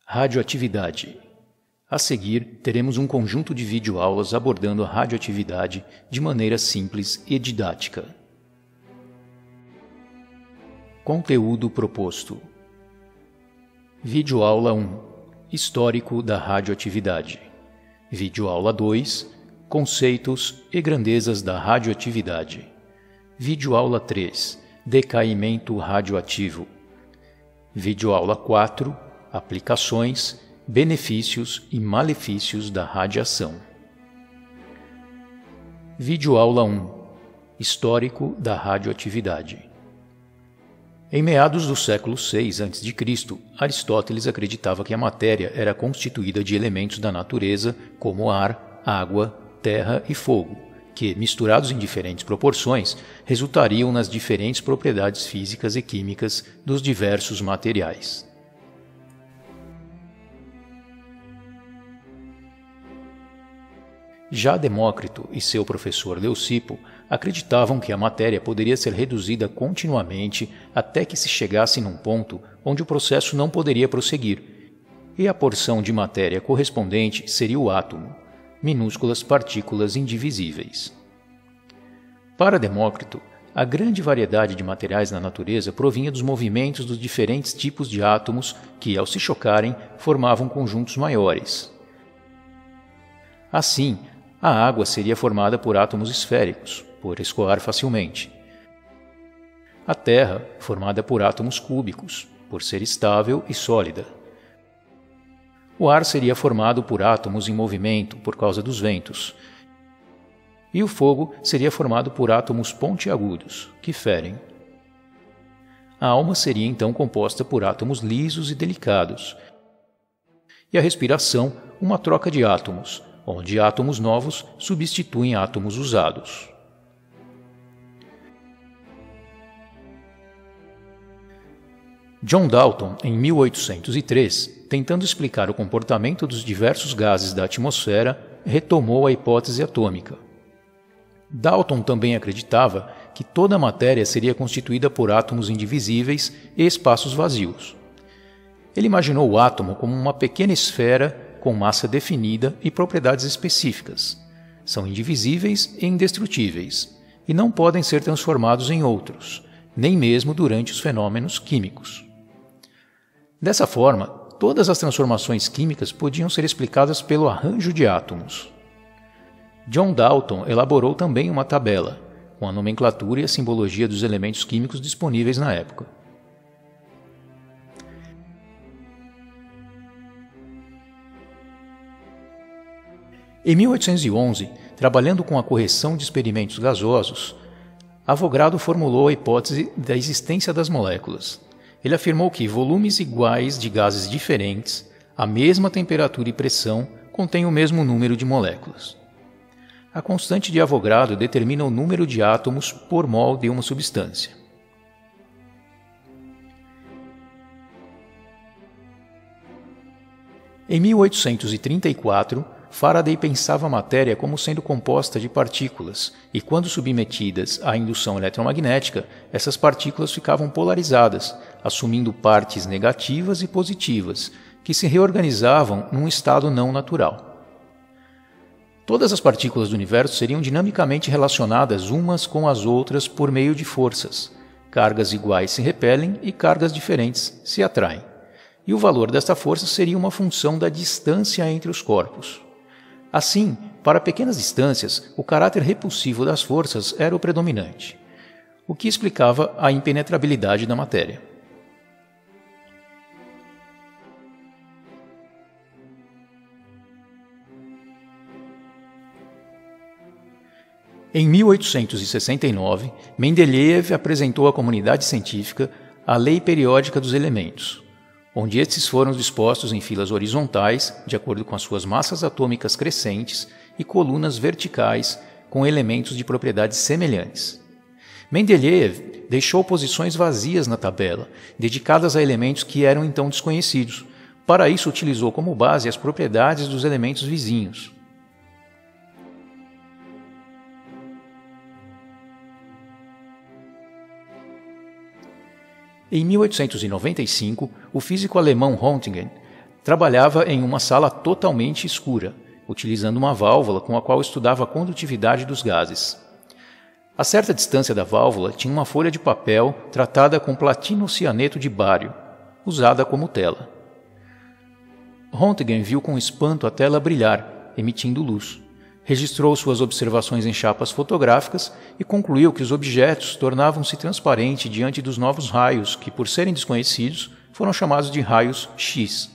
Radioatividade. A seguir, teremos um conjunto de videoaulas abordando a radioatividade de maneira simples e didática. Conteúdo proposto. Videoaula 1. Histórico da radioatividade. Videoaula 2. Conceitos e grandezas da radioatividade. Videoaula 3. Decaimento radioativo. Videoaula 4. Aplicações, benefícios e malefícios da radiação. Videoaula 1. Histórico da radioatividade. Em meados do século VI a.C., Aristóteles acreditava que a matéria era constituída de elementos da natureza como ar, água, terra e fogo, que, misturados em diferentes proporções, resultariam nas diferentes propriedades físicas e químicas dos diversos materiais. Já Demócrito e seu professor Leucipo acreditavam que a matéria poderia ser reduzida continuamente até que se chegasse num ponto onde o processo não poderia prosseguir, e a porção de matéria correspondente seria o átomo, minúsculas partículas indivisíveis. Para Demócrito, a grande variedade de materiais na natureza provinha dos movimentos dos diferentes tipos de átomos que, ao se chocarem, formavam conjuntos maiores. Assim, a água seria formada por átomos esféricos, por escoar facilmente. A terra, formada por átomos cúbicos, por ser estável e sólida. O ar seria formado por átomos em movimento, por causa dos ventos. E o fogo seria formado por átomos pontiagudos, que ferem. A alma seria então composta por átomos lisos e delicados. E a respiração, uma troca de átomos, onde átomos novos substituem átomos usados. John Dalton, em 1803, tentando explicar o comportamento dos diversos gases da atmosfera, retomou a hipótese atômica. Dalton também acreditava que toda a matéria seria constituída por átomos indivisíveis e espaços vazios. Ele imaginou o átomo como uma pequena esfera com massa definida e propriedades específicas. São indivisíveis e indestrutíveis, e não podem ser transformados em outros, nem mesmo durante os fenômenos químicos. Dessa forma, todas as transformações químicas podiam ser explicadas pelo arranjo de átomos. John Dalton elaborou também uma tabela, com a nomenclatura e a simbologia dos elementos químicos disponíveis na época. Em 1811, trabalhando com a correção de experimentos gasosos, Avogadro formulou a hipótese da existência das moléculas. Ele afirmou que volumes iguais de gases diferentes, à mesma temperatura e pressão, contêm o mesmo número de moléculas. A constante de Avogadro determina o número de átomos por mol de uma substância. Em 1834, Faraday pensava a matéria como sendo composta de partículas, e quando submetidas à indução eletromagnética, essas partículas ficavam polarizadas, assumindo partes negativas e positivas, que se reorganizavam num estado não natural. Todas as partículas do universo seriam dinamicamente relacionadas umas com as outras por meio de forças. Cargas iguais se repelem e cargas diferentes se atraem. E o valor desta força seria uma função da distância entre os corpos. Assim, para pequenas distâncias, o caráter repulsivo das forças era o predominante, o que explicava a impenetrabilidade da matéria. Em 1869, Mendeleev apresentou à comunidade científica a Lei Periódica dos Elementos, onde estes foram dispostos em filas horizontais, de acordo com as suas massas atômicas crescentes, e colunas verticais, com elementos de propriedades semelhantes. Mendeleev deixou posições vazias na tabela, dedicadas a elementos que eram então desconhecidos. Para isso, utilizou como base as propriedades dos elementos vizinhos. Em 1895, o físico alemão Röntgen Trabalhava em uma sala totalmente escura, utilizando uma válvula com a qual estudava a condutividade dos gases. A certa distância da válvula tinha uma folha de papel tratada com platinocianeto de bário, usada como tela. Röntgen viu com espanto a tela brilhar, emitindo luz. Registrou suas observações em chapas fotográficas e concluiu que os objetos tornavam-se transparentes diante dos novos raios que, por serem desconhecidos, foram chamados de raios X.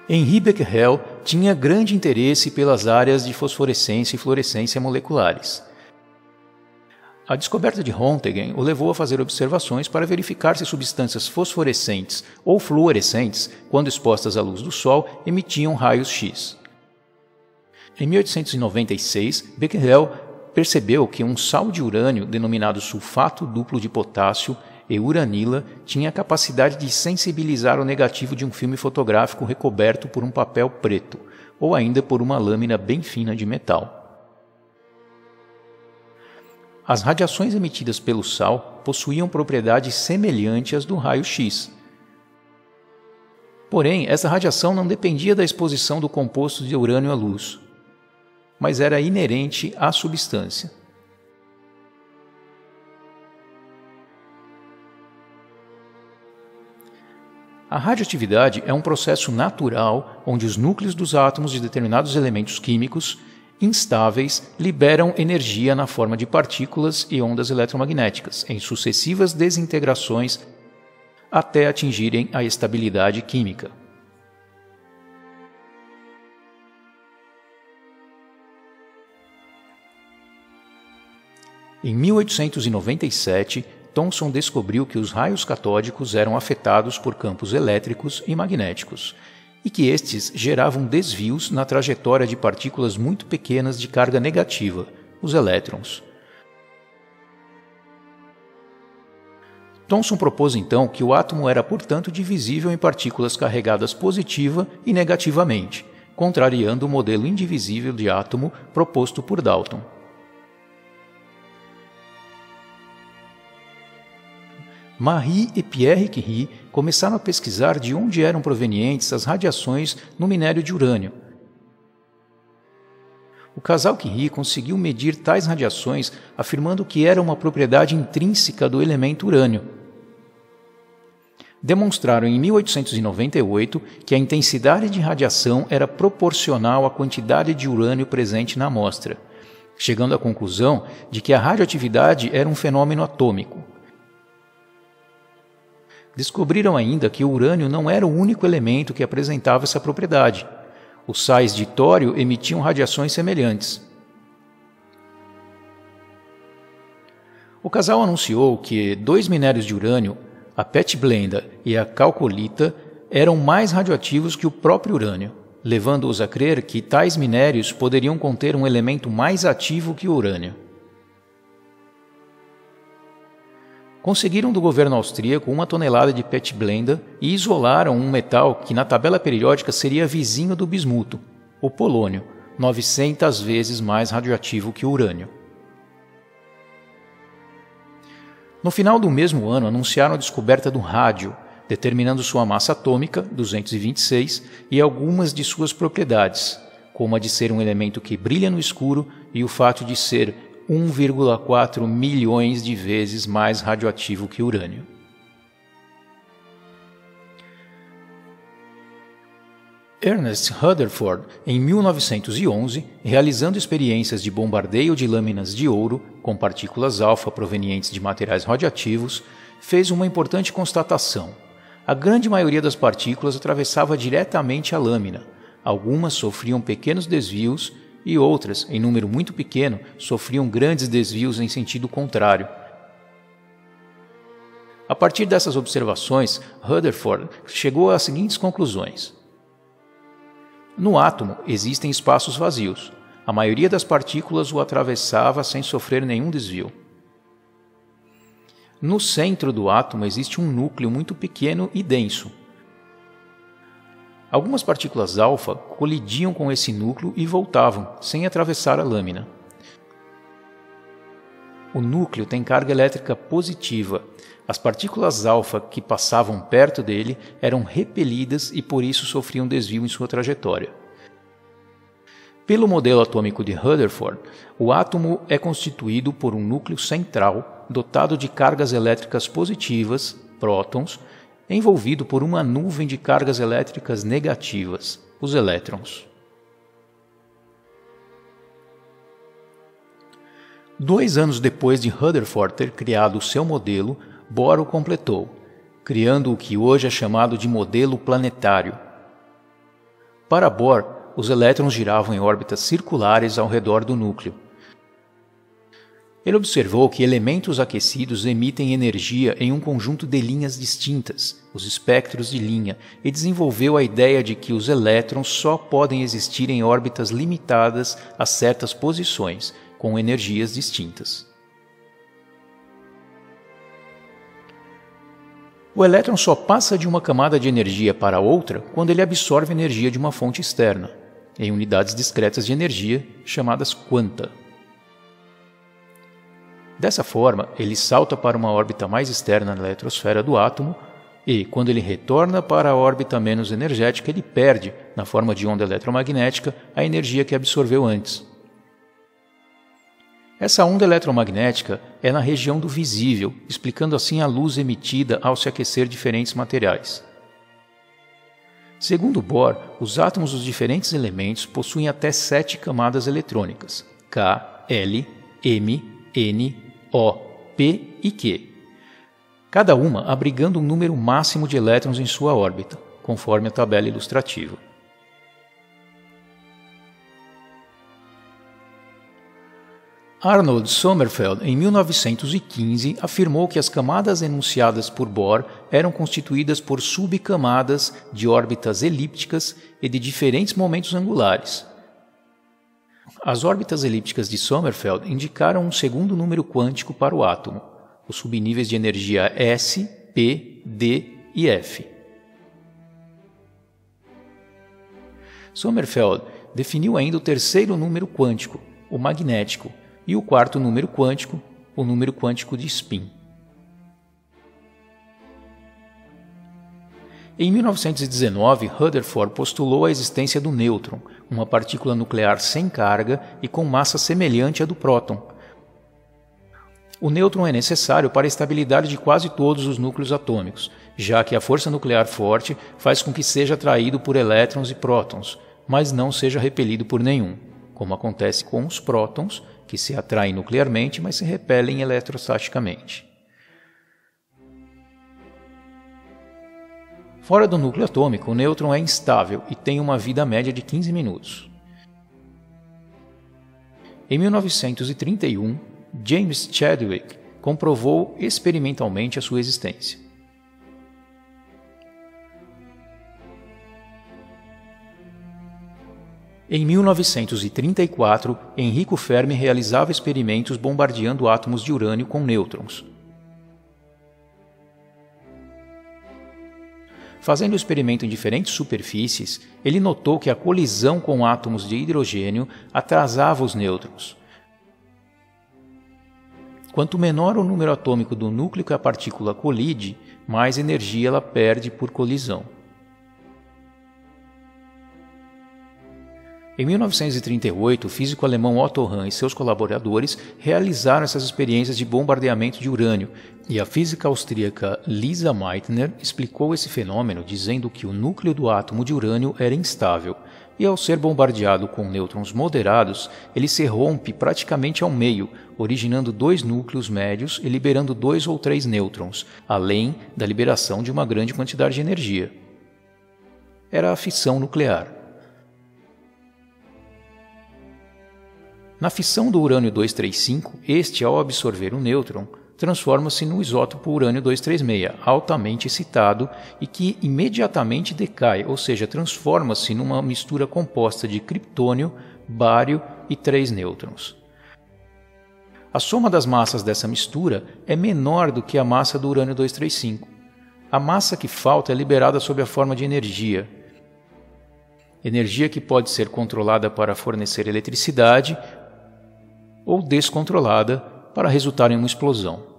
Henri Becquerel tinha grande interesse pelas áreas de fosforescência e fluorescência moleculares. A descoberta de Röntgen o levou a fazer observações para verificar se substâncias fosforescentes ou fluorescentes, quando expostas à luz do Sol, emitiam raios X. Em 1896, Becquerel percebeu que um sal de urânio, denominado sulfato duplo de potássio, e uranila, tinha a capacidade de sensibilizar o negativo de um filme fotográfico recoberto por um papel preto, ou ainda por uma lâmina bem fina de metal. As radiações emitidas pelo sal possuíam propriedades semelhantes às do raio-X. Porém, essa radiação não dependia da exposição do composto de urânio à luz, mas era inerente à substância. A radioatividade é um processo natural onde os núcleos dos átomos de determinados elementos químicos instáveis liberam energia na forma de partículas e ondas eletromagnéticas, em sucessivas desintegrações até atingirem a estabilidade química. Em 1897, Thomson descobriu que os raios catódicos eram afetados por campos elétricos e magnéticos, e que estes geravam desvios na trajetória de partículas muito pequenas de carga negativa, os elétrons. Thomson propôs então que o átomo era, portanto, divisível em partículas carregadas positiva e negativamente, contrariando o modelo indivisível de átomo proposto por Dalton. Marie e Pierre Curie começaram a pesquisar de onde eram provenientes as radiações no minério de urânio. O casal Curie conseguiu medir tais radiações afirmando que era uma propriedade intrínseca do elemento urânio. Demonstraram em 1898 que a intensidade de radiação era proporcional à quantidade de urânio presente na amostra, chegando à conclusão de que a radioatividade era um fenômeno atômico. Descobriram ainda que o urânio não era o único elemento que apresentava essa propriedade. Os sais de tório emitiam radiações semelhantes. O casal anunciou que 2 minérios de urânio, a petblenda e a chalcolita, eram mais radioativos que o próprio urânio, levando-os a crer que tais minérios poderiam conter um elemento mais ativo que o urânio. Conseguiram do governo austríaco 1 tonelada de petblenda e isolaram um metal que na tabela periódica seria vizinho do bismuto, o polônio, 900 vezes mais radioativo que o urânio. No final do mesmo ano, anunciaram a descoberta do rádio, determinando sua massa atômica, 226, e algumas de suas propriedades, como a de ser um elemento que brilha no escuro e o fato de ser 1,4 milhões de vezes mais radioativo que o urânio. Ernest Rutherford, em 1911, realizando experiências de bombardeio de lâminas de ouro com partículas alfa provenientes de materiais radioativos, fez uma importante constatação. A grande maioria das partículas atravessava diretamente a lâmina. Algumas sofriam pequenos desvios e outras, em número muito pequeno, sofriam grandes desvios em sentido contrário. A partir dessas observações, Rutherford chegou às seguintes conclusões. No átomo existem espaços vazios. A maioria das partículas o atravessava sem sofrer nenhum desvio. No centro do átomo existe um núcleo muito pequeno e denso. Algumas partículas alfa colidiam com esse núcleo e voltavam, sem atravessar a lâmina. O núcleo tem carga elétrica positiva. As partículas alfa que passavam perto dele eram repelidas e por isso sofriam desvio em sua trajetória. Pelo modelo atômico de Rutherford, o átomo é constituído por um núcleo central dotado de cargas elétricas positivas, prótons, envolvido por uma nuvem de cargas elétricas negativas, os elétrons. 2 anos depois de Rutherford ter criado o seu modelo, Bohr o completou, criando o que hoje é chamado de modelo planetário. Para Bohr, os elétrons giravam em órbitas circulares ao redor do núcleo. Ele observou que elementos aquecidos emitem energia em um conjunto de linhas distintas, os espectros de linha, e desenvolveu a ideia de que os elétrons só podem existir em órbitas limitadas a certas posições, com energias distintas. O elétron só passa de uma camada de energia para outra quando ele absorve energia de uma fonte externa, em unidades discretas de energia, chamadas quanta. Dessa forma, ele salta para uma órbita mais externa na eletrosfera do átomo e, quando ele retorna para a órbita menos energética, ele perde, na forma de onda eletromagnética, a energia que absorveu antes. Essa onda eletromagnética é na região do visível, explicando assim a luz emitida ao se aquecer diferentes materiais. Segundo Bohr, os átomos dos diferentes elementos possuem até 7 camadas eletrônicas, K, L, M, N, O, P e Q, cada uma abrigando um número máximo de elétrons em sua órbita, conforme a tabela ilustrativa. Arnold Sommerfeld, em 1915, afirmou que as camadas enunciadas por Bohr eram constituídas por subcamadas de órbitas elípticas e de diferentes momentos angulares. As órbitas elípticas de Sommerfeld indicaram um segundo número quântico para o átomo, os subníveis de energia S, P, D e F. Sommerfeld definiu ainda o terceiro número quântico, o magnético, e o quarto número quântico, o número quântico de spin. Em 1919, Rutherford postulou a existência do nêutron, uma partícula nuclear sem carga e com massa semelhante à do próton. O nêutron é necessário para a estabilidade de quase todos os núcleos atômicos, já que a força nuclear forte faz com que seja atraído por elétrons e prótons, mas não seja repelido por nenhum, como acontece com os prótons, que se atraem nuclearmente, mas se repelem eletrostaticamente. Fora do núcleo atômico, o nêutron é instável e tem uma vida média de 15 minutos. Em 1931, James Chadwick comprovou experimentalmente a sua existência. Em 1934, Enrico Fermi realizava experimentos bombardeando átomos de urânio com nêutrons. Fazendo o experimento em diferentes superfícies, ele notou que a colisão com átomos de hidrogênio atrasava os nêutrons. Quanto menor o número atômico do núcleo que a partícula colide, mais energia ela perde por colisão. Em 1938, o físico alemão Otto Hahn e seus colaboradores realizaram essas experiências de bombardeamento de urânio, e a física austríaca Lisa Meitner explicou esse fenômeno dizendo que o núcleo do átomo de urânio era instável, e ao ser bombardeado com nêutrons moderados, ele se rompe praticamente ao meio, originando 2 núcleos médios e liberando 2 ou 3 nêutrons, além da liberação de uma grande quantidade de energia. Era a fissão nuclear. Na fissão do urânio-235, este, ao absorver um nêutron, transforma-se no isótopo urânio-236, altamente excitado e que imediatamente decai, ou seja, transforma-se numa mistura composta de criptônio, bário e 3 nêutrons. A soma das massas dessa mistura é menor do que a massa do urânio-235. A massa que falta é liberada sob a forma de energia. energia que pode ser controlada para fornecer eletricidade ou descontrolada para resultar em uma explosão.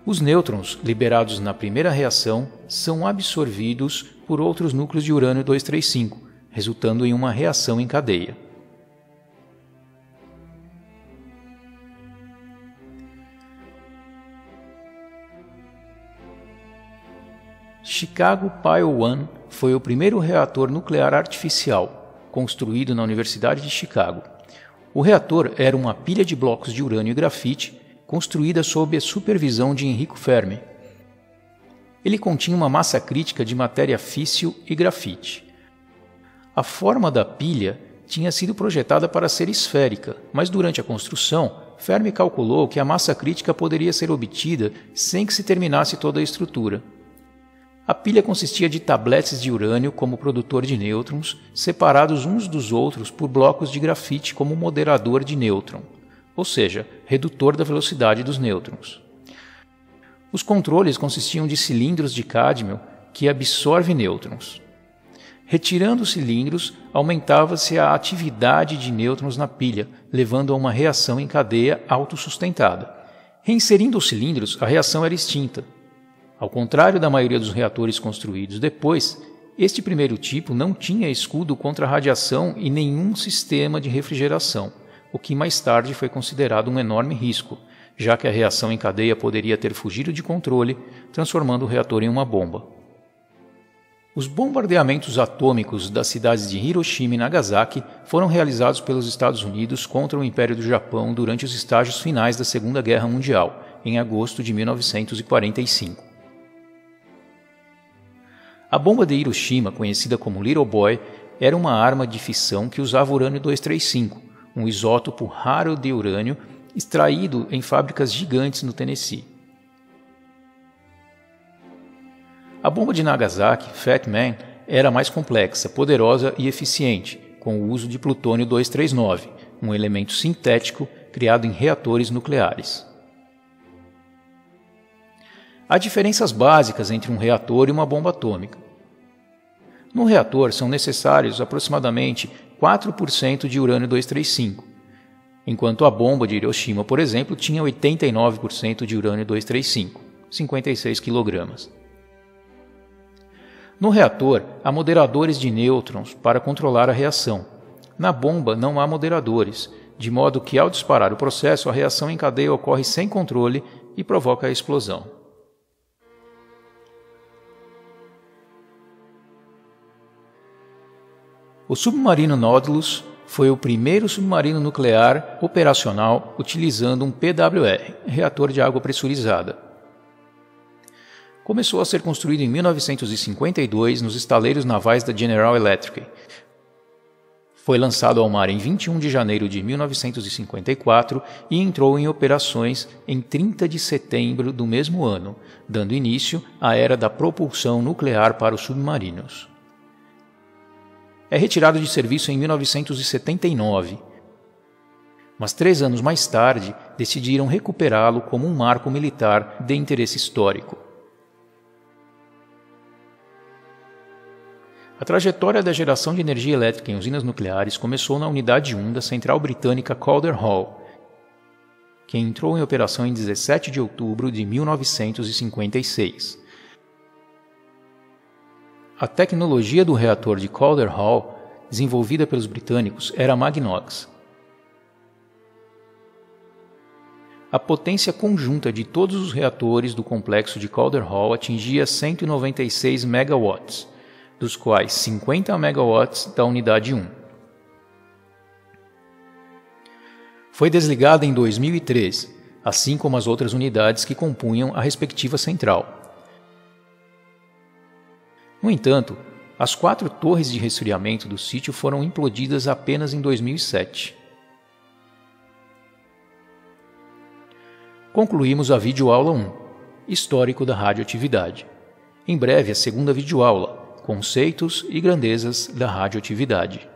Os nêutrons liberados na primeira reação são absorvidos por outros núcleos de urânio-235, resultando em uma reação em cadeia. Chicago Pile 1 foi o primeiro reator nuclear artificial, construído na Universidade de Chicago. O reator era uma pilha de blocos de urânio e grafite, construída sob a supervisão de Enrico Fermi. Ele continha uma massa crítica de matéria físsil e grafite. A forma da pilha tinha sido projetada para ser esférica, mas durante a construção, Fermi calculou que a massa crítica poderia ser obtida sem que se terminasse toda a estrutura. A pilha consistia de tabletes de urânio como produtor de nêutrons, separados uns dos outros por blocos de grafite como moderador de nêutron, ou seja, redutor da velocidade dos nêutrons. Os controles consistiam de cilindros de cádmio que absorvem nêutrons. Retirando os cilindros, aumentava-se a atividade de nêutrons na pilha, levando a uma reação em cadeia autossustentada. Reinserindo os cilindros, a reação era extinta. Ao contrário da maioria dos reatores construídos depois, este primeiro tipo não tinha escudo contra a radiação e nenhum sistema de refrigeração, o que mais tarde foi considerado um enorme risco, já que a reação em cadeia poderia ter fugido de controle, transformando o reator em uma bomba. Os bombardeamentos atômicos das cidades de Hiroshima e Nagasaki foram realizados pelos Estados Unidos contra o Império do Japão durante os estágios finais da Segunda Guerra Mundial, em agosto de 1945. A bomba de Hiroshima, conhecida como Little Boy, era uma arma de fissão que usava urânio-235, um isótopo raro de urânio extraído em fábricas gigantes no Tennessee. A bomba de Nagasaki, Fat Man, era mais complexa, poderosa e eficiente, com o uso de plutônio-239, um elemento sintético criado em reatores nucleares. Há diferenças básicas entre um reator e uma bomba atômica. No reator são necessários aproximadamente 4% de urânio-235, enquanto a bomba de Hiroshima, por exemplo, tinha 89% de urânio-235, 56 kg. No reator, há moderadores de nêutrons para controlar a reação. Na bomba não há moderadores, de modo que ao disparar o processo, a reação em cadeia ocorre sem controle e provoca a explosão. O submarino Nautilus foi o primeiro submarino nuclear operacional utilizando um PWR, reator de água pressurizada. Começou a ser construído em 1952 nos estaleiros navais da General Electric. Foi lançado ao mar em 21 de janeiro de 1954 e entrou em operações em 30 de setembro do mesmo ano, dando início à era da propulsão nuclear para os submarinos. É retirado de serviço em 1979, mas 3 anos mais tarde decidiram recuperá-lo como um marco militar de interesse histórico. A trajetória da geração de energia elétrica em usinas nucleares começou na Unidade 1 da Central Britânica Calder Hall, que entrou em operação em 17 de outubro de 1956. A tecnologia do reator de Calder Hall, desenvolvida pelos britânicos, era Magnox. A potência conjunta de todos os reatores do complexo de Calder Hall atingia 196 MW, dos quais 50 MW da Unidade 1. Foi desligada em 2003, assim como as outras unidades que compunham a respectiva central. No entanto, as 4 torres de resfriamento do sítio foram implodidas apenas em 2007. Concluímos a videoaula 1, Histórico da Radioatividade. Em breve, a segunda videoaula, Conceitos e Grandezas da Radioatividade.